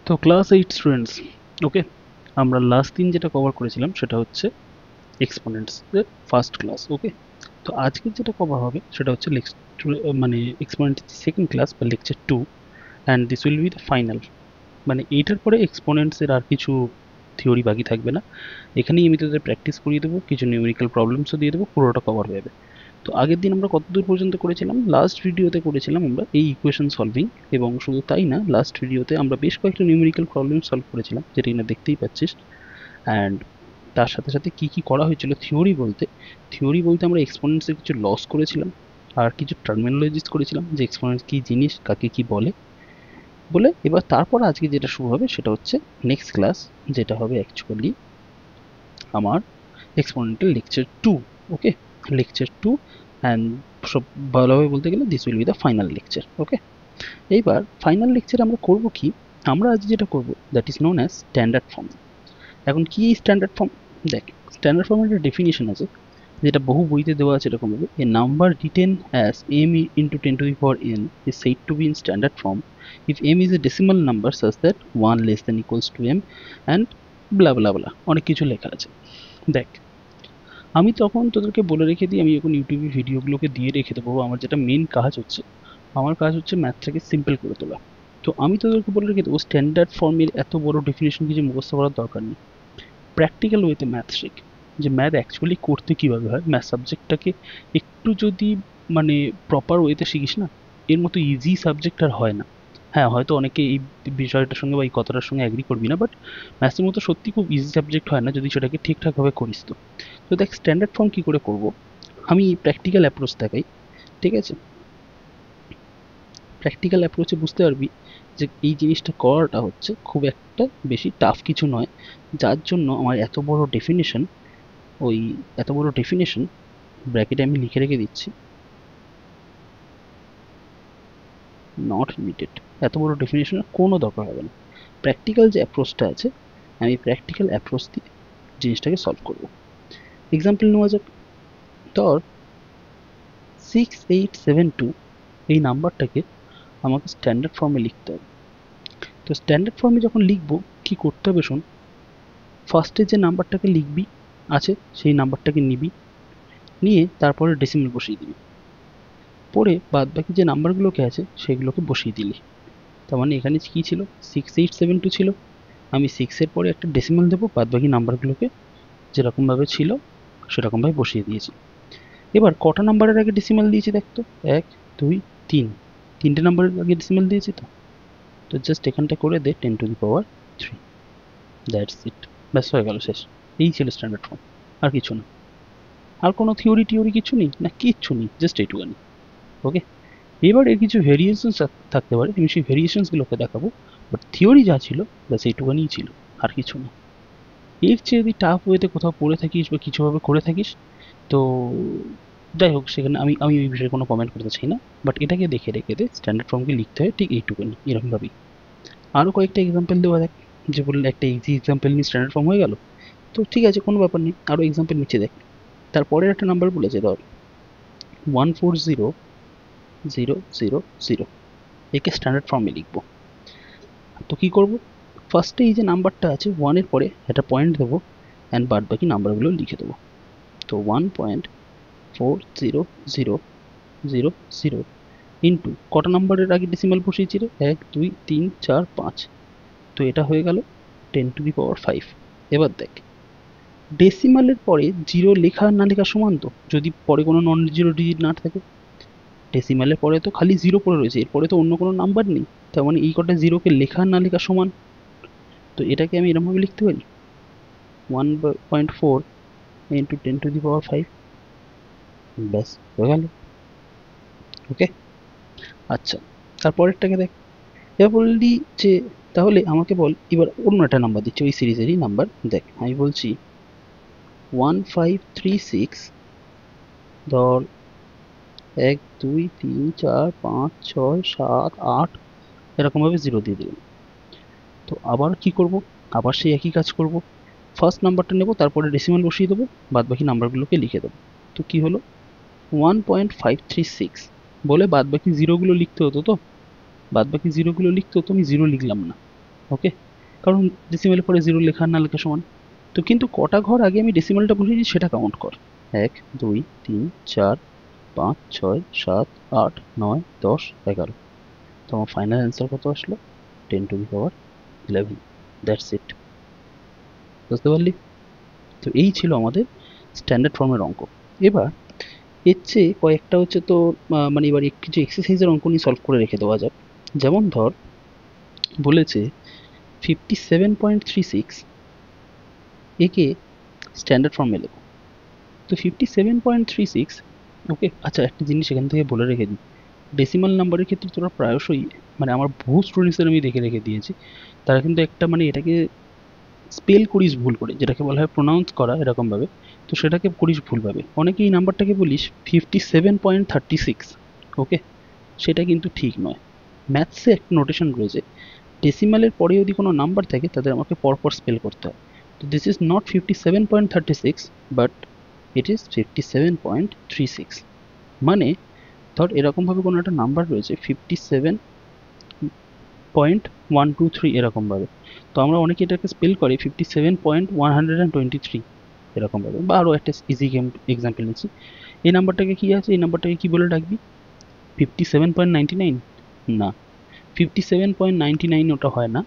তো class 8 students, ওকে, আমরা last দিন যেটা কভার করেছিলাম সেটা হচ্ছে এক্সপোনেন্টস এর ফার্স্ট ক্লাস। ওকে, তো আজকে যেটা কভার হবে সেটা হচ্ছে মানে এক্সপোনেন্টস সেকেন্ড ক্লাস বা lecture 2, and this will be the final. মানে এইটার পরে এক্সপোনেন্টস এর আর কিছু থিওরি বাকি থাকবে না, এখানেই আমি তোদের প্র্যাকটিস করিয়ে দেবো, কিছু নিউমেরিক্যাল প্রবলেমসও দিয়ে দেবো, পুরোটা কভার হয়ে যাবে। তো আগের দিন আমরা কত দূর পর্যন্ত করেছিলাম? লাস্ট ভিডিওতে করেছিলাম আমরা এই ইকুয়েশন সলভিং, এবং শুধু তাই না, লাস্ট ভিডিওতে আমরা বেশ কয়েকটা নিউমেরিক্যাল প্রবলেম সলভ করেছিলাম, যেটা কিনা দেখতেই পাচ্ছিস। অ্যান্ড তার সাথে সাথে কি কি করা হয়েছিল থিওরি বলতে আমরা এক্সপোনেন্টসের কিছু লস করেছিলাম, আর কিছু টার্মিনোলজিস করেছিলাম, যে এক্সপোনেন্টস কী জিনিস, কাকে কি বলে। এবার তারপর আজকে যেটা শুরু হবে সেটা হচ্ছে নেক্সট ক্লাস, যেটা হবে অ্যাকচুয়ালি আমার exponential lecture 2। Okay, lecture 2, and সব ভালোভাবে বলতে গেলে this will be the final lecture. Okay, এইবার ফাইনাল লেকচার আমরা করব কি? আমরা আজ যেটা করব that is known as standard form. এখন কি স্ট্যান্ডার্ড ফর্ম? দেখ, স্ট্যান্ডার্ড ফর্মের একটা ডেফিনিশন আছে, যেটা বহু বইতে দেওয়া আছে এরকমভাবে: a number written as m into 10 to the power n is said to be in standard form if m is a decimal number such that 1 less than equals to m and blah blah blah, অনেক কিছু লেখা আছে। দেখ, আমি তখন তোদেরকে বলে রেখে দিই, আমি এখন ইউটিউবে ভিডিওগুলোকে দিয়ে রেখে দেবো, আমার যেটা মেন কাজ হচ্ছে, আমার কাজ হচ্ছে ম্যাথটাকে সিম্পল করে তোলা। তো আমি তোদেরকে বলে রেখে দেবো স্ট্যান্ডার্ড ফর্মের এত বড় ডেফিনেশন কিছু মুখস্থ করার দরকার নেই, প্র্যাকটিক্যাল ওয়েতে ম্যাথ শেখ, যে ম্যাথ অ্যাকচুয়ালি করতে কীভাবে হয়, ম্যাথ সাবজেক্টটাকে একটু যদি মানে প্রপার ওয়েতে শিখিস না, এর মতো ইজি সাবজেক্ট আর হয় না। হ্যাঁ, হয়তো অনেকে এই বিষয়টার সঙ্গে বা এই কথাটার সঙ্গে অ্যাগ্রি করবি না, বাট ম্যাথসের মতো সত্যি খুব ইজি সাবজেক্ট হয় না যদি সেটাকে ঠিকঠাকভাবে করিস। তো তো দেখ, স্ট্যান্ডার্ড ফর্ম কী করে করব, আমি প্র্যাকটিক্যাল অ্যাপ্রোচ দেখাই, ঠিক আছে? প্র্যাকটিক্যাল অ্যাপ্রোচে বুঝতে পারবি যে এই জিনিসটা করাটা হচ্ছে খুব একটা বেশি টাফ কিছু নয়, যার জন্য আমার এত বড় ডেফিনেশন ব্র্যাকেটে আমি লিখে রেখে দিচ্ছি, নট নিডেড। এত বড় ডেফিনেশনের কোনো দরকার হবে না। প্র্যাকটিক্যাল যে অ্যাপ্রোচটা আছে, আমি প্র্যাকটিক্যাল অ্যাপ্রোচ দিয়ে জিনিসটাকে সলভ করব। এক্সাম্পল নেওয়া যাক, ধর 6872 এই নাম্বারটাকে আমাকে স্ট্যান্ডার্ড ফর্মে লিখতে হবে। তো স্ট্যান্ডার্ড ফর্মে যখন লিখবো, কি করতে হবে শোন। ফার্স্টে যে নাম্বারটাকে লিখবি আছে, সেই নাম্বারটাকে নিবি, নিয়ে তারপরে ডেসিমেল বসিয়ে দিবি, পরে বাদবাকি যে নাম্বারগুলোকে আছে সেগুলোকে বসিয়ে দিলি। তার মানে এখানে কী ছিল? 6872 ছিল, আমি 6-এর পরে একটা ডেসিমেল দেবো, বাদবাকি নাম্বারগুলোকে যেরকমভাবে ছিল সেরকমভাবে বসিয়ে দিয়েছি। এবার কটা নাম্বারের আগে ডেসিমেল দিয়েছি দেখ তো, 1 2 3, তিনটে নাম্বারের আগে ডেসিমেল দিয়েছি। তো তো জাস্ট এখানটা করে দে 10 to the power 3, that's it, ব্যাস হয়ে গেল, শেষ। এই ছিল স্ট্যান্ডার্ড ফর্ম, আর কিছু না। আর কোনো থিওরি কিছু নেই, না কিচ্ছু নেই, জাস্ট এইটুখানি। ওকে, এবার এর কিছু ভেরিয়েশনস থাকতে পারে, আমি সেই ভেরিয়েশনসগুলোকে দেখাবো, বাট থিওরি যা ছিল ব্যাস এইটুখানিই ছিল, আর কিছু না। এর চেয়ে যদি টাফ ওয়েতে কোথাও পড়ে থাকিস বা কিছুভাবে করে থাকিস, তো যাই হোক, সেখানে আমি আমি ওই বিষয়ে কোনো কমেন্ট করতে চাই না, বাট এটাকে দেখে রেখে দে স্ট্যান্ডার্ড ফর্মকে লিখতে হয় ঠিক এইটুকুনি, এরকমভাবেই। আরও কয়েকটা এক্সাম্পল দেওয়া দেখ, যে বললে একটা ইজি এক্সাম্পল নিয়ে স্ট্যান্ডার্ড ফর্ম হয়ে গেল, তো ঠিক আছে, কোনো ব্যাপার নেই, আরও এক্সাম্পল নিচে দেখ। তারপরের একটা নাম্বার বলেছে, ধর 140000, একে স্ট্যান্ডার্ড ফর্মে লিখবো। তো কী করবো? ফার্স্টে এই যে নাম্বারটা আছে 1-এর পরে একটা পয়েন্ট দেবো, অ্যান্ড বাদ বাকি নাম্বারগুলো লিখে দেবো। তো 1.40000 ইন্টু কটা নাম্বারের আগে ডেসিমাল বসিয়েছি রে? 1 2 3 4 5, তো এটা হয়ে গেল 10 to the power 5। এবার দেখ, ডেসিমালের পরে জিরো লেখা না লেখা সমান তো, যদি পরে কোনো নন জিরো ডিজিট না থাকে। ডেসিমালের পরে তো খালি জিরো পড়ে রয়েছে, এরপরে তো অন্য কোনো নাম্বার নেই, তার মানে এই কটা জিরোকে লেখা না লেখা সমান। তো এটাকে আমি এরকমভাবে লিখতে পারি 1.4 ইন্টু 10 to the power 5, ব্যাস হয়ে গেল। ওকে, আচ্ছা, তারপরেরটাকে দেখ। এবার বললি যে তাহলে আমাকে বল এবার অন্য একটা নাম্বার দিচ্ছি, ওই সিরিজেরই নাম্বার। দেখ, আমি বলছি 1536, ধর 1 2 3 4 5 6 7 8, এরকমভাবে জিরো দিয়ে দিলাম। তো আবার কি করব? আবার সেই একই কাজ করব, ফার্স্ট নাম্বারটা নেব, তারপরে ডেসিমাল বসিয়ে দেবো, বাদবাকি নাম্বারগুলোকে লিখে দেবো। তো কি হলো? 1.536 বলে বাদবাকি জিরোগুলো লিখতে হতো, তো বাদবাকি জিরোগুলো লিখতে হতো, আমি জিরো লিখলাম না, ওকে, কারণ ডেসিমেলের পরে 0 লেখা না লেখা সমান। তো কিন্তু কটা ঘর আগে আমি ডেসিমেলটা বসিয়েছি সেটা কাউন্ট কর। 1 2 3 4 5 6 7 8 9 10 11। তো আমার ফাইনাল অ্যান্সার কত আসলো? 10^11। That's it. বুঝতে পারলি? তো এই ছিল আমাদের স্ট্যান্ডার্ড ফর্মের অঙ্ক। এবার এর চেয়ে কয়েকটা হচ্ছে তো মানে এবার কিছু এক্সারসাইজের অঙ্ক নিয়ে সলভ করে রেখে দেওয়া যাক। যেমন ধর বলেছে 57.36 একে স্ট্যান্ডার্ড ফর্মে লেখো। তো 57.36, ওকে। আচ্ছা, একটা জিনিস এখান থেকে বলে রেখে দিই, ডেসিমাল নাম্বারের ক্ষেত্রে তোরা প্রায়শই, মানে আমার বহু স্টুডেন্টসদের আমি দেখে রেখে দিয়েছি, তারা কিন্তু একটা মানে এটাকে স্পেল করিস ভুল করে, যেটাকে বলা হয় প্রোনাউন্স করা এরকমভাবে, তো সেটাকে করিস ভুলভাবে। অনেকে এই নাম্বারটাকে বলিস 57.36, ওকে, সেটা কিন্তু ঠিক নয়। ম্যাথসে একটা নোটেশন রয়েছে, ডেসিমালের পরে যদি কোনো নাম্বার থাকে তাদের আমাকে পরপর স্পেল করতে হয়। তো this is not 57.36 but it is 57.36। মানে ধর এরকমভাবে কোনো একটা নাম্বার রয়েছে 57.123 এরকমভাবে, তো আমরা অনেকে এটাকে স্পেল করি 57.123 এরকমভাবে। বা আরও একটা ইজি এক্সাম্পল নিচ্ছি, এই নাম্বারটাকে কি আছে, এই নাম্বারটাকে কি বলে ডাকবি? 57.99? না, 57.99 ওটা হয় না।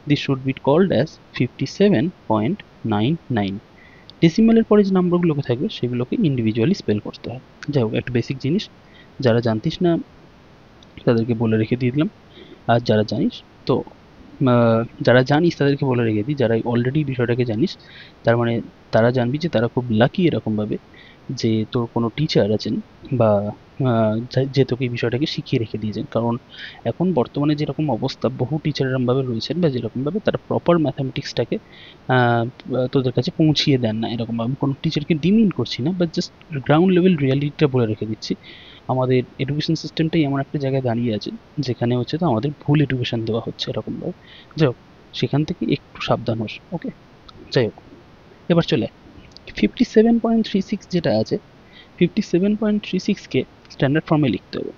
This should be called as 57.99। ডেসিমালের পরে যে নাম্বারগুলোকে থাকবে সেগুলোকে ইন্ডিভিজুয়ালি স্পেল করতে হয়। যাই হোক, একটা বেসিক জিনিস, যারা জানতিস না তাদেরকে বলে রেখে দিয়ে দিলাম। আর যারা জানিস, তো যারা জানিস তাদেরকে বলে রেখে দিই, যারা অলরেডি বিষয়টাকে জানিস তার মানে তারা জানবি যে তারা খুব লাকি এরকমভাবে যে তোর কোনো টিচার আছেন বা যে তোকে এই বিষয়টাকে শিখিয়ে রেখে দিয়েছেন। কারণ এখন বর্তমানে যেরকম অবস্থা, বহু টিচার এরকমভাবে রয়েছেন বা যেরকমভাবে তারা প্রপার ম্যাথামেটিক্সটাকে তোদের কাছে পৌঁছিয়ে দেন না। এরকম আমি কোনো টিচারকে ডিমিন করছি না, বাট জাস্ট গ্রাউন্ড লেভেল রিয়ালিটিটা বলে রেখে দিচ্ছি। আমাদের এডুকেশন সিস্টেমটাই এমন একটা জায়গায় দাঁড়িয়ে আছে যেখানে হচ্ছে তো আমাদের ভুল এডুকেশন দেওয়া হচ্ছে এরকমভাবে। যাই হোক, সেখান থেকে একটু সাবধান হোস, ওকে। যাই হোক, এবার চলে 57.36 যেটা আছে, 57.36কে স্ট্যান্ডার্ড ফর্মে লিখতে হবে।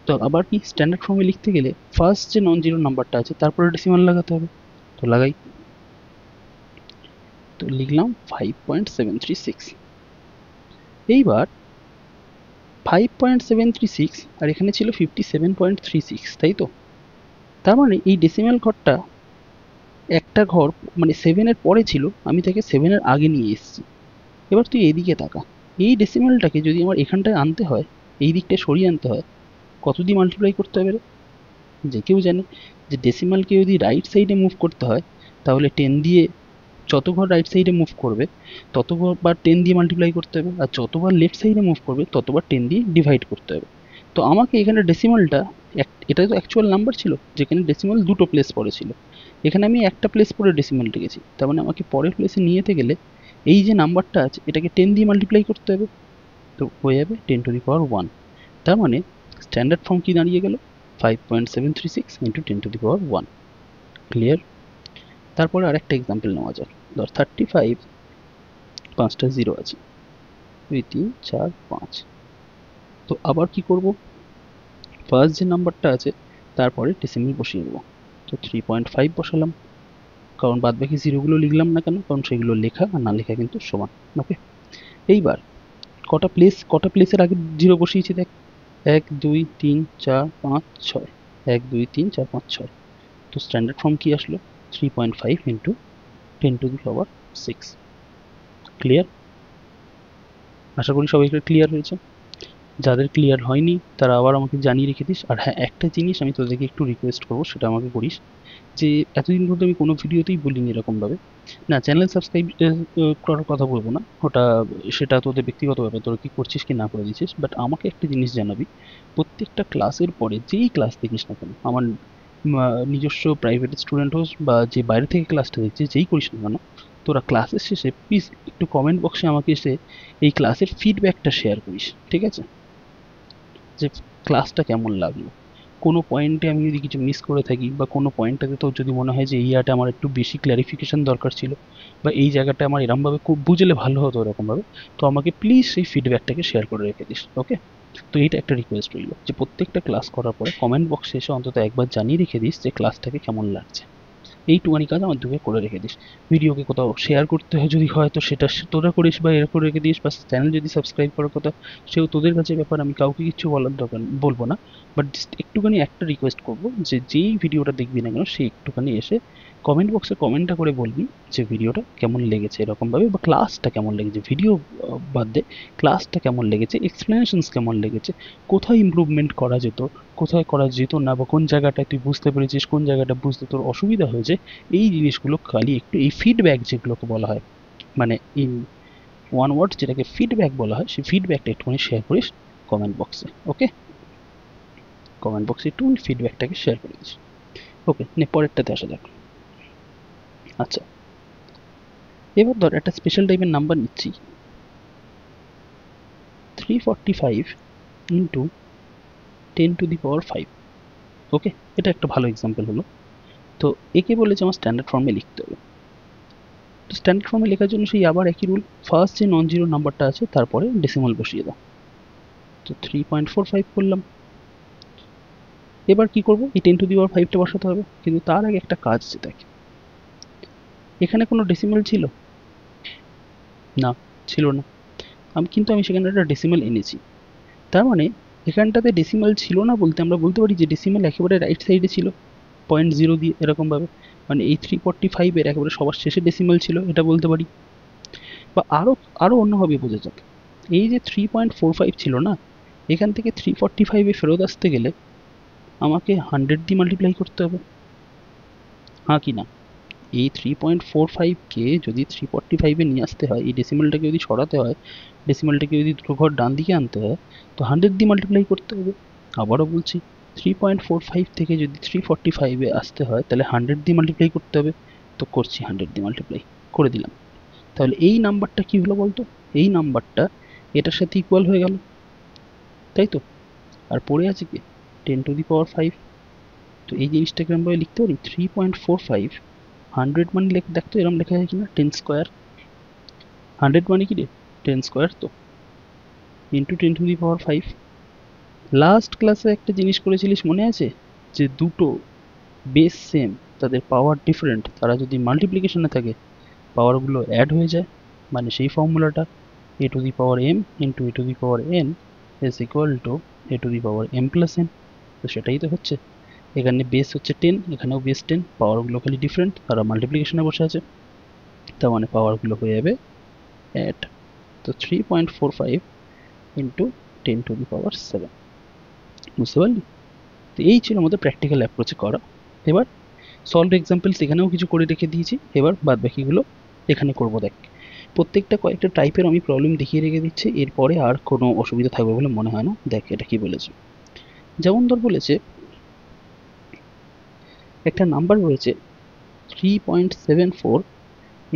তো আবার কি, স্ট্যান্ডার্ড ফর্মে লিখতে গেলে ফার্স্ট যে নন জিরো নাম্বারটা আছে তারপরে ডেসিমাল লাগাতে হবে। তো লাগাই, তো লিখলাম 5.736। এইবার 5.736 আর এখানে ছিল 57.36, তাই তো? তার মানে এই ডেসিমাল ঘরটা একটা ঘর মানে 7-এর পরে ছিল, আমি তাকে 7-এর আগে নিয়ে এসেছি। এবার তুই এইদিকে তাকা, এই ডেসিমালটাকে যদি আমার এখানটায় আনতে হয়, এই দিকটায় সরিয়ে আনতে হয়, কত দিয়ে মাল্টিপ্লাই করতে হবে রে? যে কেউ জানে যে ডেসিমালকে যদি রাইট সাইডে মুভ করতে হয় তাহলে 10 দিয়ে, যত ঘর রাইট সাইডে মুভ করবে ততবার 10 দিয়ে মাল্টিপ্লাই করতে হবে, আর যতবার লেফট সাইডে মুভ করবে ততবার 10 দিয়ে ডিভাইড করতে হবে। তো আমাকে এখানে ডেসিমালটা, এটা তো অ্যাকচুয়াল নাম্বার ছিল যেখানে ডেসিমাল দুটো প্লেস পরে ছিল, এখানে আমি একটা প্লেস পরে ডেসিমাল রেখেছি। তার মানে আমাকে পরের প্লেসে নিয়ে যেতে গেলে এই যে নাম্বারটা আছে এটাকে 10 দিয়ে মাল্টিপ্লাই করতে হবে, তো হয়ে যাবে 10^1। তার মানে স্ট্যান্ডার্ড ফর্ম কি দাঁড়িয়ে গেল? 5.736 ইন্টু 10^1। ক্লিয়ার? তারপরে আরেকটা এক্সাম্পল নেওয়া যাক। ধর 35, 5টা জিরো আছে, 2 3 4 5। তো আবার কি করব, ফার্স্ট যে নাম্বারটা আছে তারপরে ডেসিমাল বসিয়ে দেবো। তো 3.5 বসালাম, কারণ বাদ বাকি জিরোগুলো লিখলাম না কেন, কারণ সেগুলো লেখা আর না লেখা কিন্তু সমান, ওকে। এইবার কটা প্লেসের আগে জিরো বসিয়েছি দেখ, 1 2 3 4 5 6, 1 2 3 4 5 6। তো স্ট্যান্ডার্ড ফর্ম কি আসলো? 3.5 ইন্টু 10^6। ক্লিয়ার? আশা করি সবাইকে ক্লিয়ার হয়েছে। যাদের ক্লিয়ার হয়নি তারা আবার আমাকে জানিয়ে রেখে দিস। আর হ্যাঁ, একটা জিনিস আমি তোদেরকে একটু রিকোয়েস্ট করবো, সেটা আমাকে করিস, যে এতদিন পর্যন্ত আমি কোনো ভিডিওতেই বলিনি এরকমভাবে, না চ্যানেল সাবস্ক্রাইব করার কথা বলবো না, ওটা সেটা তোদের ব্যক্তিগত ব্যাপার, তোরা কি করছিস কি না করে দিচ্ছিস, বাট আমাকে একটা জিনিস জানাবি, প্রত্যেকটা ক্লাসের পরে যেই ক্লাস দেখিস না কেন, আমার নিজস্ব প্রাইভেট স্টুডেন্ট হোস বা যে বাইরে থেকে ক্লাসটা দেখছিস, যেই করিস না কেন, তোরা ক্লাসের শেষে প্লিজ একটু কমেন্ট বক্সে আমাকে এসে এই ক্লাসের ফিডব্যাকটা শেয়ার করিস, ঠিক আছে? যে ক্লাসটা কেমন লাগলো, কোনো পয়েন্টে আমি যদি কিছু মিস করে থাকি বা কোনো পয়েন্টটাতে তোর যদি মনে হয় যে এই জায়গাটা আমার একটু বেশি ক্ল্যারিফিকেশন দরকার ছিল বা এই জায়গাটা আমার এরমভাবে খুব বুঝলে ভালো হতো এরকমভাবে, তো আমাকে প্লিজ সেই ফিডব্যাকটাকে শেয়ার করে রেখে দিস, ওকে। তো এইটা একটা রিকোয়েস্ট রইল যে প্রত্যেকটা ক্লাস করার পরে কমেন্ট বক্সে এসে অন্তত একবার জানিয়ে রেখে দিস যে ক্লাসটাকে কেমন লাগছে। এইটুখানি কাজ আমার দুকে করে রেখে দিস। ভিডিওকে কোথাও শেয়ার করতে হয় যদি হয় তো সেটা তোরা করিস বা এরা করে রেখে দিস, বা চ্যানেল যদি সাবস্ক্রাইব করার কথা সেও তোদের কাছে ব্যাপার, আমি কাউকে কিছু বলার দরকার বলবো না। বাট জাস্ট একটুখানি একটা রিকোয়েস্ট করবো যে যেই ভিডিওটা দেখবি না কেন সে একটুখানি এসে কমেন্ট বক্সে কমেন্টটা করে বলবি যে ভিডিওটা কেমন লেগেছে এরকমভাবে, বা ক্লাসটা কেমন লেগেছে, ভিডিও বাদ দে ক্লাসটা কেমন লেগেছে, এক্সপ্লেনেশনস কেমন লেগেছে, কোথায় ইমপ্রুভমেন্ট করা যেত, কোথায় করা যেত না, বা কোন জায়গাটায় তুই বুঝতে পেরেছিস, কোন জায়গাটা বুঝতে তোর অসুবিধা হয়েছে, এই জিনিসগুলো খালি একটু এই ফিডব্যাক যেগুলোকে বলা হয়, মানে ইন ওয়ান ওয়ার্ড যেটাকে ফিডব্যাক বলা হয়, সেই ফিডব্যাকটা একটুখানি শেয়ার করিস কমেন্ট বক্সে। ওকে, কমেন্ট বক্সে একটু ফিডব্যাকটাকে শেয়ার করে দিস। ওকে, পরেরটাতে আসা যাক। আচ্ছা, এবার ধর একটা স্পেশাল টাইপের নাম্বার নিচ্ছি, 345 ইন্টু 10⁵। ওকে, এটা একটা ভালো এক্সাম্পল হলো। তো একে বলেছে আমার স্ট্যান্ডার্ড ফর্মে লিখতে হবে। তো স্ট্যান্ডার্ড ফর্মে লেখার জন্য সেই আবার একই রুল, ফার্স্ট যে নন জিরো নাম্বারটা আছে তারপরে ডেসিমাল বসিয়ে দাও। তো 3.45 করলাম। এবার কি করব, এই 10⁵টা বসাতে হবে, কিন্তু তার আগে একটা কাজ আছে। দেখ, এখানে কোনো ডেসিমাল ছিল না, ছিল না। আমি সেখানে একটা ডেসিমাল এনেছি, তার মানে এখানটাতে ডেসিমাল ছিল না বলতে আমরা বলতে পারি যে ডেসিমাল একেবারে রাইট সাইডে ছিল 0.0 দিয়ে, এরকমভাবে মানে এই 345 এর একেবারে সবার শেষে ডেসিমাল ছিল, এটা বলতে পারি। বা আরও আরও অন্যভাবে বোঝা যাক, এই যে 3.45 ছিল না, এখান থেকে 345-এ ফেরত আসতে গেলে আমাকে 100 দিয়ে মাল্টিপ্লাই করতে হবে, হ্যাঁ কি না? এই 3.45-কে যদি 345-এ নিয়ে আসতে হয়, এই ডেসিমালটাকে যদি সরাতে হয়, ডেসিমালটাকে যদি দুটো ঘর ডান দিকে আনতে হয়, তো 100 দিয়ে মাল্টিপ্লাই করতে হবে। আবারও বলছি, 3.45 থেকে যদি 345-এ আসতে হয় তাহলে 100 দিয়ে মাল্টিপ্লাই করতে হবে। তো করছি, 100 দিয়ে মাল্টিপ্লাই করে দিলাম। তাহলে এই নাম্বারটা কি হলো বলতো, এই নাম্বারটা এটার সাথে ইকুয়াল হয়ে গেল, তাই তো? আর পড়ে আছে কি 10⁵। তো এই জিনিসটাকে আমরা লিখতে পারি 3.45 100 মানে দেখতো এরকম লেখা যায় কিনা, 10 স্কোয়ার। 100 মানে কি রে, 10 স্কোয়ার তো, ইন্টু 10⁵। লাস্ট ক্লাসে একটা জিনিস করেছিলিস মনে আছে, যে দুটো বেস সেম তাদের পাওয়ার ডিফারেন্ট, তারা যদি মাল্টিপ্লিকেশনে থাকে পাওয়ারগুলো অ্যাড হয়ে যায়, মানে সেই ফর্মুলাটা a⁴m into a⁴n is equal to a⁴m plus n। তো সেটাই তো হচ্ছে, এখানে বেস হচ্ছে 10, এখানেও বেস 10, পাওয়ারগুলো খালি ডিফারেন্ট, তারা মাল্টিপ্লিকেশনে বসে আছে, তার মানে পাওয়ারগুলো হয়ে যাবে অ্যাড। তো 3.45 ইন্টু 10⁵, বুঝতে পারলি? তো এই ছিল আমাদের প্র্যাকটিক্যাল অ্যাপ্রোচে করা। এবার সলভ এক্সাম্পলস এখানেও কিছু করে রেখে দিয়েছি, এবার বাদ বাকিগুলো এখানে করব। দেখ, প্রত্যেকটা কয়েকটা টাইপের আমি প্রবলেম দেখিয়ে রেখে দিচ্ছি, এরপরে আর কোনো অসুবিধা থাকবে বলে মনে হয় না। দেখ এটা কি বলেছে, যেমন ধর বলেছে একটা নাম্বার রয়েছে 3.74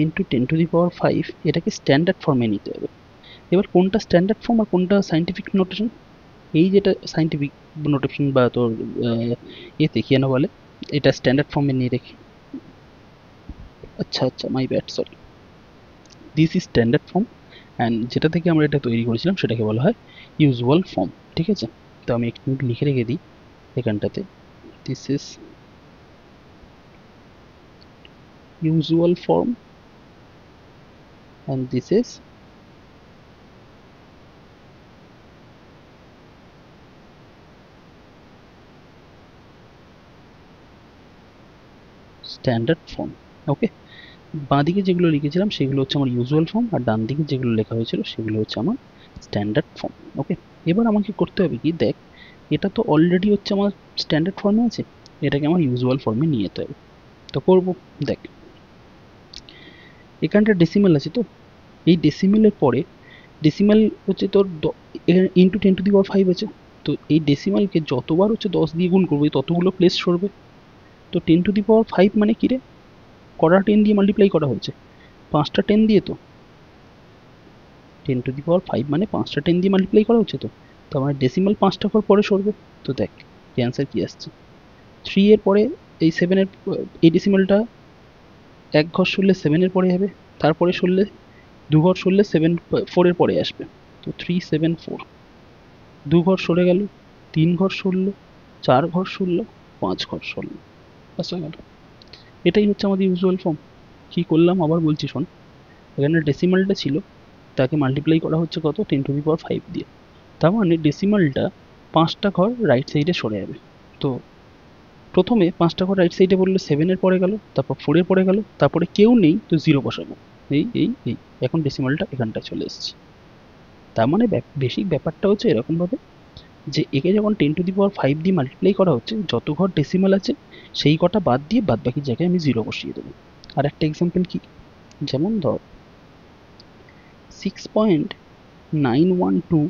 ইন্টু 10⁵, এটাকে স্ট্যান্ডার্ড ফর্মে নিতে হবে। এবার কোনটা স্ট্যান্ডার্ড ফর্ম আর কোনটা সাইন্টিফিক নোটেশন, এই যেটা সাইন্টিফিক নোটেশন বা তোর এতে কি না বলে, এটা স্ট্যান্ডার্ড ফর্মে নিয়ে রেখে, আচ্ছা my bad, sorry, this is standard form, and যেটা থেকে আমরা এটা তৈরি করেছিলাম সেটাকে বলা হয় ইউজুয়াল ফর্ম। ঠিক আছে, তো আমি একটু লিখে রেখে দিই এখানটাতে, this is usual form and this is standard form. Okay, বাঁ দিকে যেগুলো লিখেছিলাম সেগুলো হচ্ছে আমার ইউজুয়াল ফর্ম, আর ডান দিকে যেগুলো লেখা হয়েছিল সেগুলো হচ্ছে আমার স্ট্যান্ডার্ড ফর্ম। ওকে, এবার আমাকে করতে হবে কি, দেখ এটা তো অলরেডি হচ্ছে আমার স্ট্যান্ডার্ড ফর্মে আছে, এটাকে আমার ইউজুয়াল ফর্মে নিয়ে যেতে হবে। তো করবো, দেখ এখানটা ডেসিমাল আছে, তো এই ডেসিমালের পরে ডেসিমাল হচ্ছে তোর ইন্টু 10⁵ আছে, তো এই ডেসিমালকে যতবার হচ্ছে 10 দিয়ে গুণ করবে ততগুলো প্লেস সরবে। তো 10⁵ মানে কি রে, কটা 10 দিয়ে মাল্টিপ্লাই করা হয়েছে, 5টা 10 দিয়ে, তো 10⁵ মানে 5টা 10 দিয়ে মাল্টিপ্লাই করা হচ্ছে, তো আমার ডেসিমাল 5টা ঘর পরে সরবে। তো দেখ অ্যান্সার কি আসছে, 3 এর পরে এই 7 এর, এই ডেসিমালটা এক ঘর সরলে 7 এর পরে যাবে, তারপরে সরলে দু ঘর সরলে 4 এর পরে আসবে। তো 374, দু ঘর সরে গেল, 3 ঘর সরলো, 4 ঘর সরলো, 5 ঘর সরলো, বাস হয়ে গেল। এটাই হচ্ছে আমাদের ইউজুয়াল ফর্ম। কি করলাম আবার বলছি শোন, এখানে ডেসিমালটা ছিল, তাকে মাল্টিপ্লাই করা হচ্ছে কত, 10⁵ দিয়ে। তার মানে ডেসিমালটা 5টা ঘর রাইট সাইডে সরে যাবে। তো প্রথমে 5টা ঘর রাইট সাইডে বললে 7-এর পরে গেল, তারপর 4-এর পরে গেল, তারপরে কেউ নেই তো 0 বসাবো। এই এখন ডেসিমালটা এখানটায় চলে এসছে। তার মানে বেসিক ব্যাপারটা হচ্ছে এরকমভাবে যে একে যখন 10⁵ দিয়ে মাল্টিপ্লাই করা হচ্ছে, যত ঘর ডেসিমাল আছে সেই কটা বাদ দিয়ে বাদ বাকি জায়গায় আমি 0 বসিয়ে দেবো। আর একটা এক্সাম্পল কি, যেমন ধর 6.912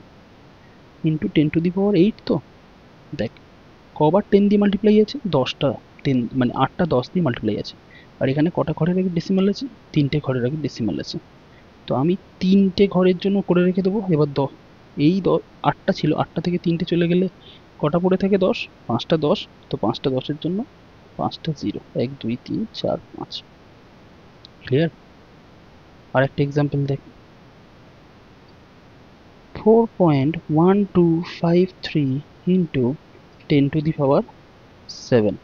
ইন্টু 10⁸ তো দেখ কবার 10 দিয়ে মাল্টিপ্লাই আছে, 10টা 10 মানে 8টা 10 দিয়ে মাল্টিপ্লাই আছে। আর এখানে কটা ঘরের আগে ডেসিমাল আছে, 3টে ঘরের আগে ডেসিমাল আছে। তো আমি 3টে ঘরের জন্য করে রেখে দেবো। এবার এই 8টা ছিল, 8টা থেকে 3টে চলে গেলে কটা পড়ে থাকে, 10, 5টা 10। তো 5টা 10-এর জন্য 5টা 0, 1 2 3 4 5। ক্লিয়ার? আর একটা এক্সাম্পল দেখ, 4.1253 ইন্টু 10⁻7।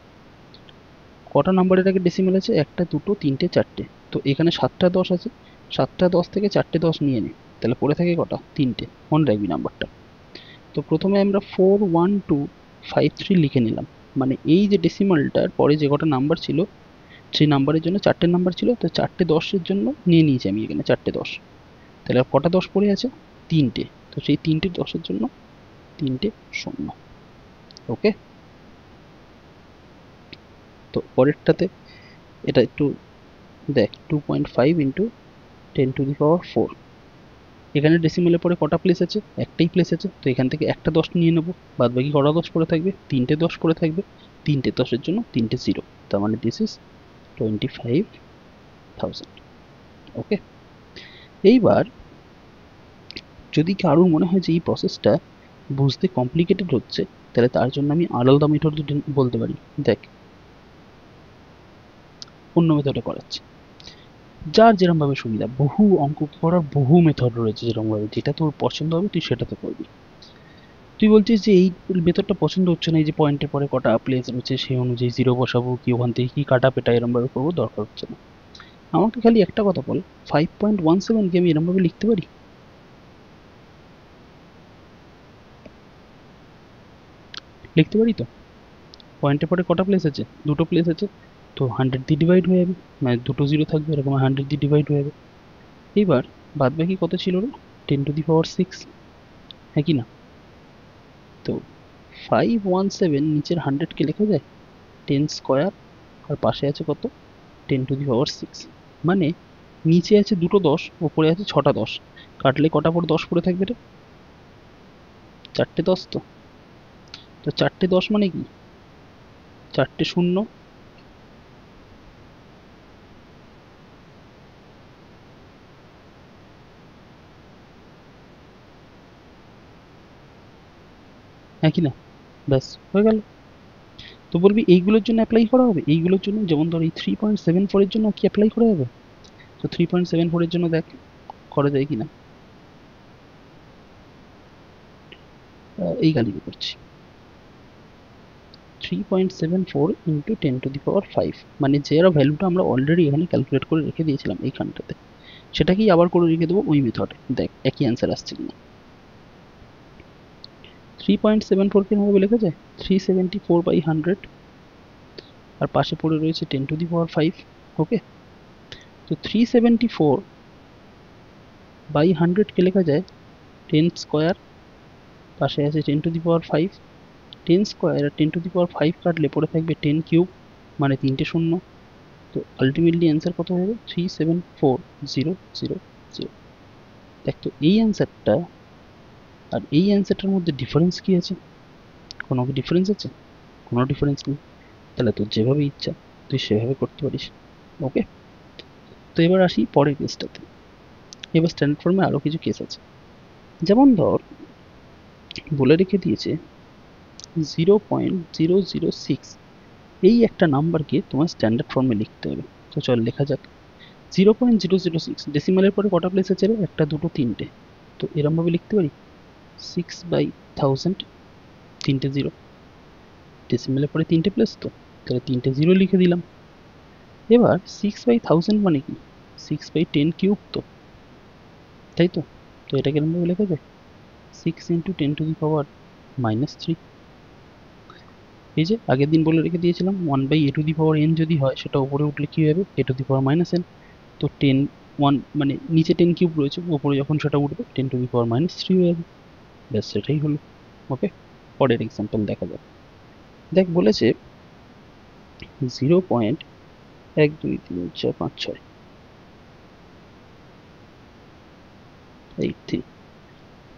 কটা নাম্বারের আগে ডেসিমাল আছে, 1টা 2টো 3টে 4টে। তো এখানে 7টা 10 আছে, 7টা 10 থেকে 4টে 10 নিয়ে নে, তাহলে পড়ে থাকে কটা, 3টে। মনে রাখবি নাম্বারটা। তো প্রথমে আমরা 41253 লিখে নিলাম, মানে এই যে ডেসিমালটার পরে যে কটা নাম্বার ছিল সেই নাম্বারের জন্য 4টে নাম্বার ছিল, তো 4টে 10-এর জন্য নিয়ে নিয়েছি আমি এখানে 4টে 10। তাহলে আর কটা 10 পড়ে আছে, 3টে। তো সেই 3টে 10-এর জন্য 3টে 0। ওকে, তো পরেরটাতে এটা একটু দেখ, 2.5 ইন্টু 10⁻4। এখানে ডেসিমেলের পরে কটা প্লেস আছে, একটাই প্লেস আছে। তো এখান থেকে একটা 10 নিয়ে নেবো, বাদ বাকি কটা 10 পড়ে থাকবে, 3টে 10 পড়ে থাকবে। 3টে 10-এর জন্য 3টে 0। তার মানে দিস ইজ 25,000। ওকে, এইবার যদি কারোর মনে হয় যে এই প্রসেসটা বুঝতে কমপ্লিকেটেড হচ্ছে, তাহলে তার জন্য আমি আলাদা মেথড বলতে পারি। দেখ, অন্য মেথডে করাচ্ছি, যার যেরকমভাবে সুবিধা। বহু অঙ্ক করার বহু মেথড রয়েছে, যেরকমভাবে যেটা তোর পছন্দ হবে তুই সেটাতে করবি। তুই বলছিস যে এই মেথডটা পছন্দ হচ্ছে না, এই যে পয়েন্টের পরে কটা প্লেস রয়েছে সেই অনুযায়ী 0 বসাবো, কি ওখান থেকে কি কাটা পেটা এরকমভাবে করবো, দরকার হচ্ছে না। আমাকে খালি একটা কথা বল, 5.17 কি আমি এরকমভাবে লিখতে পারি? লিখতে পারি তো? পয়েন্টের পরে কটা প্লেস আছে, 2টো প্লেস আছে। তো 100 দিয়ে ডিভাইড হয়ে যাবে, মানে 2টো 0 থাকবে, এরকম 100 দিয়ে ডিভাইড হয়ে যাবে। এইবার বাদ বাকি কত ছিল রে, 10⁶, হ্যাঁ কি না? তো 517 নিচের 100কে লেখা যায় 10 স্কোয়ার, আর পাশে আছে কত, 10⁶। মানে নিচে আছে 2টো 10, ওপরে আছে 6টা 10। কাটলে কটা পরে 10 পড়ে থাকবে রে, 4টে 10। তো 4টে 10 মানে কি, 4টে 0। হ্যাঁ কি না? ব্যাস হয়ে গেল। তো বলবি এইগুলোর জন্য অ্যাপ্লাই করা হবে, এইগুলোর জন্য, যেমন ধর এই 3.74 এর জন্য কি অ্যাপ্লাই করা হবে? তো 3.74 এর জন্য দেখ করা যায় কিনা। এই গালিকে করছি, 3.74 ইন্টু 10⁵, মানে যে ভ্যালুটা আমরা অলরেডি এখানে ক্যালকুলেট করে রেখে দিয়েছিলাম এইখানটাতে, সেটাকেই আবার করে রেখে দেবো ওই মেথডে। দেখ একই অ্যান্সার আসছে কিনা। 3.74 কিভাবে লেখা যায়, 374/100, আর পাশে পড়ে রয়েছে 10⁵। ওকে, তো 374/100 কে লেখা যায় 10 স্কোয়ার, পাশে আছে 10⁵। 10 স্কোয়ার আর 10⁵ কাটলে পড়ে থাকবে 10 কিউব, মানে 3টে 0। তো আলটিমেটলি অ্যান্সার কত হবে, 374,000। দেখ তো এই অ্যান্সারটা আর এই অ্যান্সারটার মধ্যে ডিফারেন্স কি আছে, কোনো কি ডিফারেন্স আছে? কোনো ডিফারেন্স নেই। তাহলে তোর যেভাবে ইচ্ছা তুই সেভাবে করতে পারিস। ওকে, তো এবার আসি পরের কেসটাতে। এবার স্ট্যান্ডার্ড ফর্মে আরও কিছু কেস আছে, যেমন ধর বলে রেখে দিয়েছে 0.006, এই একটা নাম্বারকে তোমার স্ট্যান্ডার্ড ফর্মে লিখতে হবে। তো চল লেখা যাক। 0.006 ডেসিমালের পরে কটা প্লেস আছে রে, 1টা 2টো 3টে। তো এরমভাবে লিখতে পারি 6/1000, 3টে 0। ডেসিমালের পরে 3টে প্লেস, তো তাহলে 3টে 0 লিখে দিলাম। এবার 6/1000 মানে কি 6/10³ তো, তাই তো। তো এটা কিরকম ভাবে লেখা যায় 6 × 10⁻³ এই যে আগের দিন বলে রেখে দিয়েছিলাম 1/a⁴n যদি হয় সেটা উপরে উঠলে কি হবে a⁻n। তো 10 1 মানে নিচে 10³ রয়েছে, উপরে যখন সেটা উঠবে 10⁻³ হয়ে যাবে। ব্যাস সেটাই হলো। ওকে, পরের এক্সাম্পল দেখা যাক। দেখ বলেছে 0.123456 83।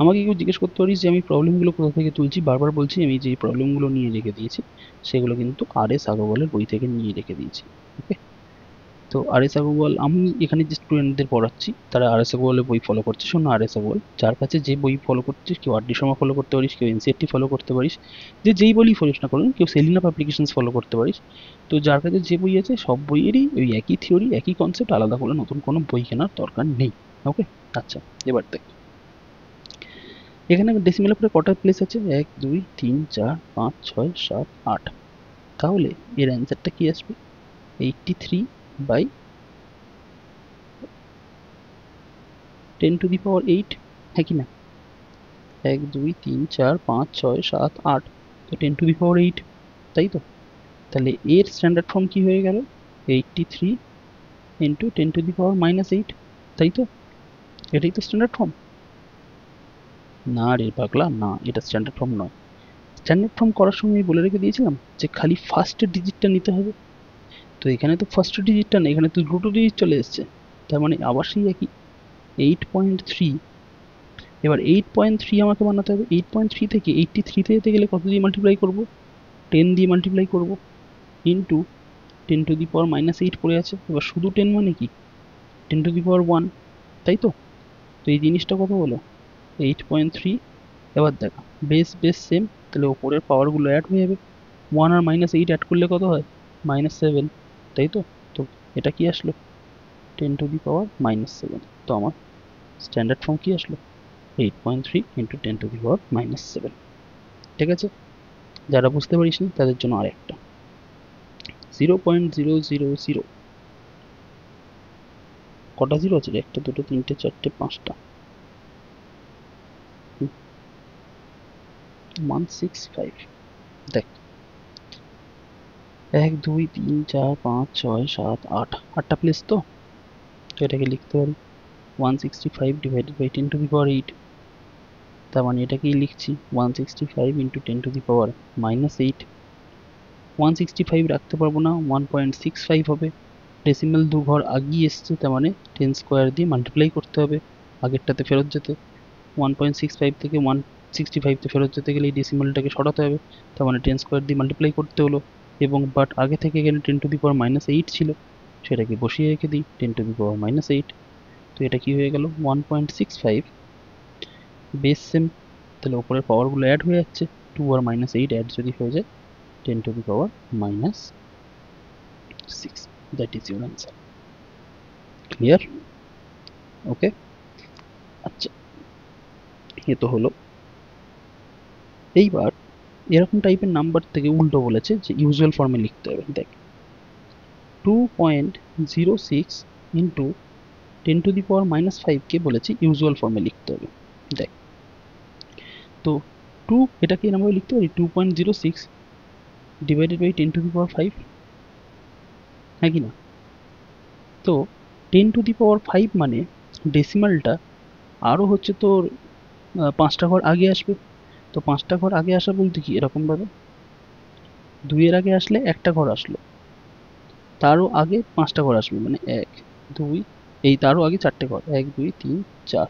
আমাকে কেউ জিজ্ঞেস করতে পারিস যে আমি প্রবলেমগুলো কোথা থেকে তুলছি, বারবার বলছি আমি যে প্রবলেমগুলো নিয়ে রেখে দিয়েছি সেগুলো কিন্তু আর.এস. আগরওয়ালের বই থেকে নিয়ে রেখে দিয়েছি। ওকে, তো আর.এস. আগরওয়াল আমি এখানে যে স্টুডেন্টদের পড়াচ্ছি তারা আর.এস. আগরওয়ালের বই ফলো করছে। শোনো আর.এস. আগরওয়াল যার কাছে যে বই ফলো করছিস, কেউ আর.ডি. শর্মা ফলো করতে পারিস, কেউ এনসিইআরটি ফলো করতে পারিস, যে যেই বই ফলোস না করুন, কেউ সেলিনা পাবলিকেশনস ফলো করতে পারিস। তো যার কাছে যে বই আছে সব বইয়েরই ওই একই থিওরি, একই কনসেপ্ট, আলাদা করে নতুন কোনো বই কেনার দরকার নেই। ওকে, আচ্ছা এবার দেখ এখানে ডেসিমেলের পরে কটা প্লেস আছে 1 2 3 4 5 6 7 8। তাহলে এর অ্যান্সারটা কি আসবে 83/10⁸, হ্যাঁ কি না? 1 2 3 4 5 6 7 8, তো 10⁸, তাই তো। তাহলে এর স্ট্যান্ডার্ড ফর্ম কি হয়ে গেল 83 × 10⁻⁻8, তাই তো। এটাই তো স্ট্যান্ডার্ড ফর্ম। না রে পাগলা, না, এটা স্ট্যান্ডার্ড ফর্ম নয়। স্ট্যান্ডার্ড ফর্ম করার সময় আমি বলে রেখে দিয়েছিলাম যে খালি ফার্স্ট ডিজিটটা নিতে হবে। তো এখানে তো ফার্স্ট ডিজিটটা নেই, এখানে তো দুটো ডিজিট চলে এসছে। তার মানে আবার সেই একই 8.3। এবার 8.3 আমাকে বানাতে হবে। 8.3 থেকে 83 তে যেতে গেলে কত দিয়ে মাল্টিপ্লাই করব 10 দিয়ে মাল্টিপ্লাই করব ইন্টু 10⁻⁻8 পড়ে আছে। এবার শুধু 10 মানে কি 10⁻1, তাই তো। তো এই জিনিসটা কত হলো 8.3। এবার দেখা বেস বেস সেম, তাহলে ওপরের পাওয়ারগুলো অ্যাড হয়ে যাবে। 1 আর -8 অ্যাড করলে কত হয় -7, তাই তো। তো এটা কি আসলো 10⁻⁻7। তো আমার স্ট্যান্ডার্ড ফর্ম কি আসলো 8.3 × 10⁻⁻7। ঠিক আছে, যারা বুঝতে পারিসনি তাদের জন্য আরেকটা 0.000। কটা জিরো আছে রে? 1 2 3 4 5টা। 165। দেখ 1 2 3 4 5 6 7 8, 8টা প্লেস তো। তো এটাকে লিখতে পারি 165 / 10⁸। তার মানে এটাকেই লিখছি 165 × 10⁻⁻8। 165 রাখতে পারবো না, 1.65 হবে। ডেসিমেল 2 ঘর আগিয়ে এসছে, তার মানে 10² দিয়ে মাল্টিপ্লাই করতে হবে আগেরটাতে ফেরত যেতে। 1.65 থেকে 165 তে ফেরত যেতে গেলে এই ডেসিমেলটাকে সরাতে হবে, তার মানে 10² দিয়ে মাল্টিপ্লাই করতে হলো। এবং বাট আগে থেকে এখানে 10⁻⁻8 ছিল, সেটাকে বসিয়ে রেখে দিই 10⁻⁻8। তো এটা কি হয়ে গেল 1.65 বেস সেম, তাহলে উপরের পাওয়ারগুলো অ্যাড হয়ে যাচ্ছে। 2 আর -8 অ্যাড যদি হয়ে যায় 10⁻⁻6। That is your answer. Clear? Okay, আচ্ছা এ তো হলো। এইবার এরকম টাইপের নাম্বার থেকে উল্টো বলেছে যে ইউজুয়াল ফর্মে লিখতে হবে। দেখ 2.06 × 10⁻⁻5 কে বলেছে ইউজুয়াল ফর্মে লিখতে হবে। দেখ তো 2 এটাকে এরকমভাবে লিখতে পারি 2.06 / 10⁵, হ্যাঁ কি না? তো 10⁵ মানে ডেসিমালটা আরও হচ্ছে তোর 5টা ঘর আগে আসবে। তো 5টা ঘর আগে আসা বলতে কি এরকমভাবে 2 এর আগে আসলে একটা ঘর আসলো, তারও আগে 5টা ঘর আসবে, মানে 1 2, এই তারও আগে 4টে ঘর 1 2 3 4।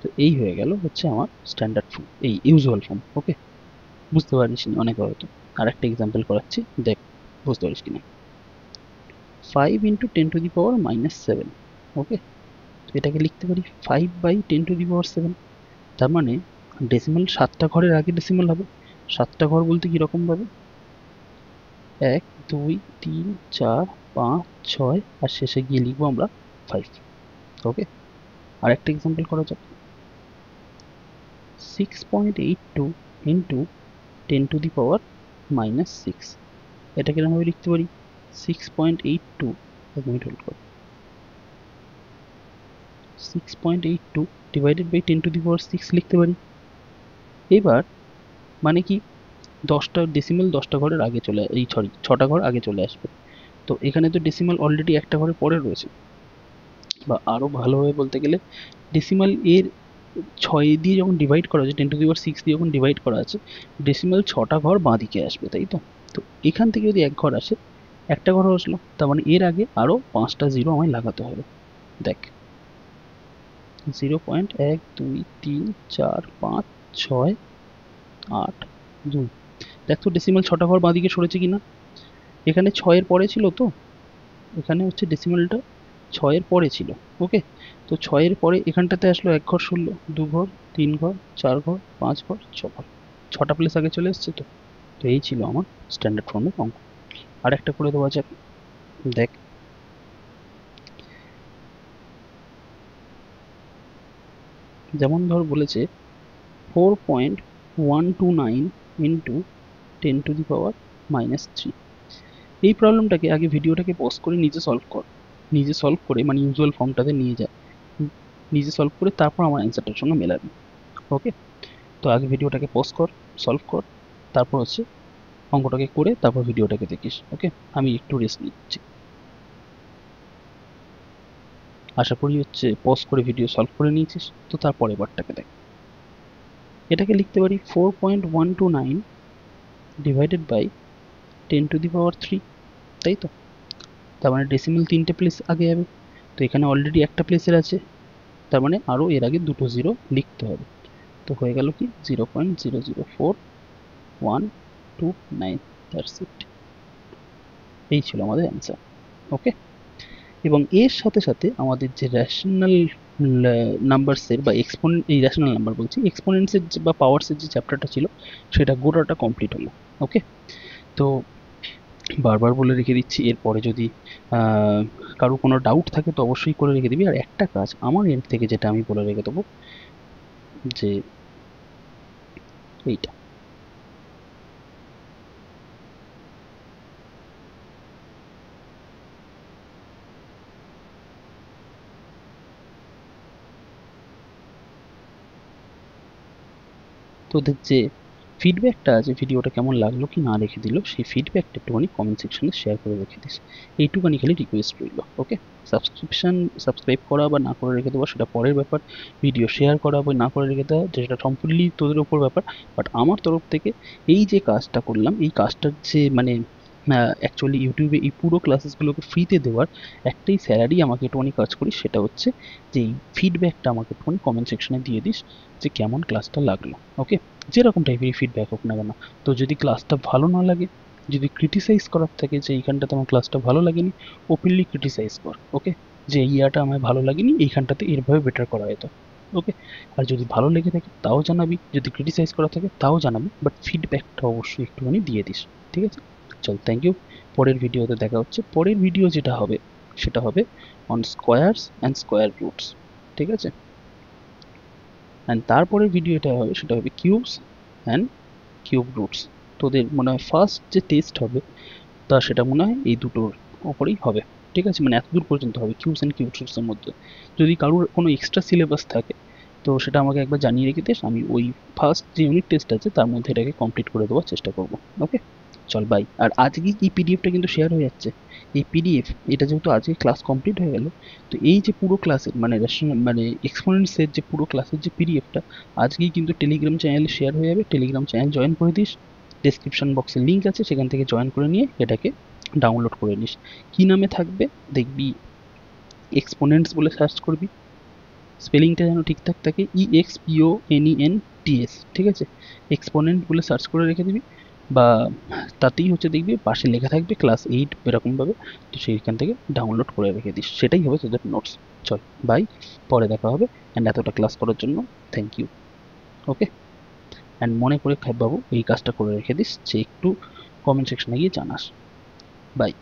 তো এই হয়ে গেল হচ্ছে আমার স্ট্যান্ডার্ড ফর্ম, এই ইউজুয়াল ফর্ম। ওকে, বুঝতে পারিস নি অনেকে হয়তো। আর একটা এক্সাম্পল করাচ্ছি, দেখ বুঝতে পারিস কিনা। 5 × 10⁻⁻7। ওকে, তো এটাকে লিখতে পারি 5/10⁻7। তার মানে ডেসিমাল 7টা ঘরের আগে ডেসিমাল হবে। 7টা ঘর বলতে কিরকম ভাবে 1 2 3 4 5 6, আর শেষে গিয়ে লিখবো আমরা 5। ওকে, আর একটা এক্সাম্পল করা যাক 6.82 × 10⁻⁻6। এটা কিরকম ভাবে লিখতে পারি 6.82 এক মিনিট হোল্ড করো। 6.82 ডিভাইডেড বাই 10⁶ লিখতে পারি। এবার মানে কি 10টা ডেসিমাল 10টা ঘরের আগে চলে, এই সরি 6টা ঘর আগে চলে আসবে। তো এখানে তো ডেসিমাল অলরেডি একটা ঘরে পরে রয়েছে, বা আরও ভালোভাবে বলতে গেলে ডেসিমাল এর 6 দিয়ে যখন ডিভাইড করা আছে, 10⁶ দিয়ে যখন ডিভাইড করা আছে, ডেসিমাল 6টা ঘর বাঁ দিকে আসবে, তাই তো? তো এখান থেকে যদি এক ঘর আসে, একটা ঘর আসলো, তার মানে এর আগে আরও 5টা জিরো আমায় লাগাতে হবে। দেখ 0.1 2 3 4 5 6 8 2। দেখ তো ডেসিমাল 6টা ঘর বাঁ দিকে সরেছে কিনা। এখানে 6-এর পরে ছিল, তো এখানে হচ্ছে ডেসিমালটা 6-এর পরে ছিল। ওকে, তো 6-এর পরে এখানটাতে আসলো এক ঘর সরলো, 2 ঘর, 3 ঘর, 4 ঘর, 5 ঘর, 6 ঘর, 6টা প্লেস আগে চলে এসছে। তো তো এই ছিল আমার স্ট্যান্ডার্ড ফর্মের অঙ্ক। আর একটা করে দেওয়া যাক। দেখ যেমন ধর বলেছে 4.129 ইন্টু 10⁻³ এই প্রবলেমটাকে আগে ভিডিওটাকে পজ করে নিজে সলভ কর। নিজে সলভ করে মানে ইউজুয়াল ফর্মটাতে নিয়ে যা, নিজে সলভ করে তারপর আমার অ্যান্সারটার সঙ্গে মেলাবি। ওকে, তো আগে ভিডিওটাকে পজ কর, সলভ কর, তারপর হচ্ছে অঙ্কটাকে করে তারপর ভিডিওটাকে দেখিস। ওকে, আমি একটু রেস্ট নিচ্ছি। আশা করি হচ্ছে পজ করে ভিডিও সলভ করে নিয়েছিস। তো তারপরে বারটাকে দেখ। এটাকে লিখতে পারি 4.129 ডিভাইডেড বাই 10⁻³, তাই তো? তার মানে ডেসিমাল 3টে প্লেস আগে যাবে। তো এখানে অলরেডি একটা প্লেসের আছে, তার মানে আরও এর আগে দুটো জিরো লিখতে হবে। তো হয়ে গেল কি 0.004129। That's it. এই ছিল আমাদের অ্যান্সার। ওকে, এবং এর সাথে সাথে আমাদের যে রেশনাল নাম্বারসের বা এক্সপোনেন্ট, এই রেশনাল নাম্বার বলছি, এক্সপোনেন্টসের বা পাওয়ারসের যে চ্যাপ্টারটা ছিল সেটা গোটাটা কমপ্লিট হলো। ওকে, তো বারবার বলে রেখে দিচ্ছি, এরপরে যদি কারো কোনো ডাউট থাকে তো অবশ্যই করে রেখে দিবি। আর একটা কাজ আমার এন্ড থেকে যেটা আমি বলে রেখে দেবো, যে এইটা তোদের যে ফিডব্যাকটা আছে, ভিডিওটা কেমন লাগলো কি না রেখে দিল, সেই ফিডব্যাকটা একটুখানি কমেন্ট সেকশনে শেয়ার করে রেখে দিস। এইটুখানি খালি রিকোয়েস্ট রইল। ওকে, সাবস্ক্রাইব করা বা না করে রেখে দেওয়া সেটা পরের ব্যাপার, ভিডিও শেয়ার করা বা না করে রেখে দেওয়া যেটা সম্পূর্ণই তোদের উপর ব্যাপার। বাট আমার তরফ থেকে এই যে কাজটা করলাম, এই কাজটার যে মানে অ্যাকচুয়ালি ইউটিউবে এই পুরো ক্লাসেসগুলোকে ফ্রিতে দেওয়ার একটাই স্যালারি আমাকে একটুখানি কাজ করিস, সেটা হচ্ছে যে এই ফিডব্যাকটা আমাকে একটুখানি কমেন্ট সেকশনে দিয়ে দিস যে কেমন ক্লাসটা লাগলো। ওকে, যেরকম টাইপেরই ফিডব্যাক হোক না কেন। তো যদি ক্লাসটা ভালো না লাগে, যদি ক্রিটিসাইজ করার থাকে যে এইখানটাতে আমার ক্লাসটা ভালো লাগেনি, ওপেনলি ক্রিটিসাইজ কর। ওকে, যে এই ইয়াটা আমার ভালো লাগেনি, এইখানটাতে এরভাবে বেটার করা যেত। ওকে, আর যদি ভালো লেগে থাকে তাও জানাবি, যদি ক্রিটিসাইজ করা থাকে তাও জানাবি, বাট ফিডব্যাকটা অবশ্যই একটুখানি দিয়ে দিস। ঠিক আছে, চল, থ্যাংক ইউ। পরের ভিডিওতে দেখা হচ্ছে। পরের ভিডিও যেটা হবে সেটা হবে on squares and square roots. ঠিক আছে, অ্যান্ড তারপরে ভিডিওটা হবে সেটা হবে কিউবস অ্যান্ড কিউব রুটস। তোদের মনে হয় ফার্স্ট যে টেস্ট হবে তা সেটা মনে হয় এই দুটোর ওপরেই হবে। ঠিক আছে, মানে এতদূর পর্যন্ত হবে কিউবস অ্যান্ড কিউব রুটসের মধ্যে। যদি কারোর কোনো এক্সট্রা সিলেবাস থাকে তো সেটা আমাকে একবার জানিয়ে রেখে দিস, আমি ওই ফার্স্ট যে ইউনিট টেস্ট আছে তার মধ্যে এটাকে কমপ্লিট করে দেওয়ার চেষ্টা করবো। ওকে, চল বাই। আর আজকে এই পিডিএফটা কিন্তু শেয়ার হয়ে যাচ্ছে। এই পিডিএফ এটা যেহেতু আজকে ক্লাস কমপ্লিট হয়ে গেল, তো এই যে পুরো ক্লাসের মানে মানে এক্সপোনেন্টসের যে পুরো ক্লাসের যে পিডিএফটা আজকেই কিন্তু টেলিগ্রাম চ্যানেলে শেয়ার হয়ে যাবে। টেলিগ্রাম চ্যানেল জয়েন করে দিস, ডেসক্রিপশন বক্সে লিঙ্ক আছে, সেখান থেকে জয়েন করে নিয়ে এটাকে ডাউনলোড করে নিস। কী নামে থাকবে দেখবি, এক্সপোনেন্টস বলে সার্চ করবি, স্পেলিংটা যেন ঠিকঠাক থাকে, EXPONENTS। ঠিক আছে, এক্সপোনেন্ট বলে সার্চ করে রেখে দিবি, বা তাতেই হচ্ছে দেখবি পাশে লেখা থাকবে ক্লাস 8 এরকমভাবে। তো সেইখান থেকে ডাউনলোড করে রেখে দিস, সেটাই হবে তোদের নোটস। চল বাই, পরে দেখা হবে। অ্যান্ড এতটা ক্লাস করার জন্য থ্যাংক ইউ। ওকে, অ্যান্ড মনে করে বাবু এই কাজটা করে রেখে দিস যে একটু কমেন্ট সেকশনে গিয়ে জানাস। বাই।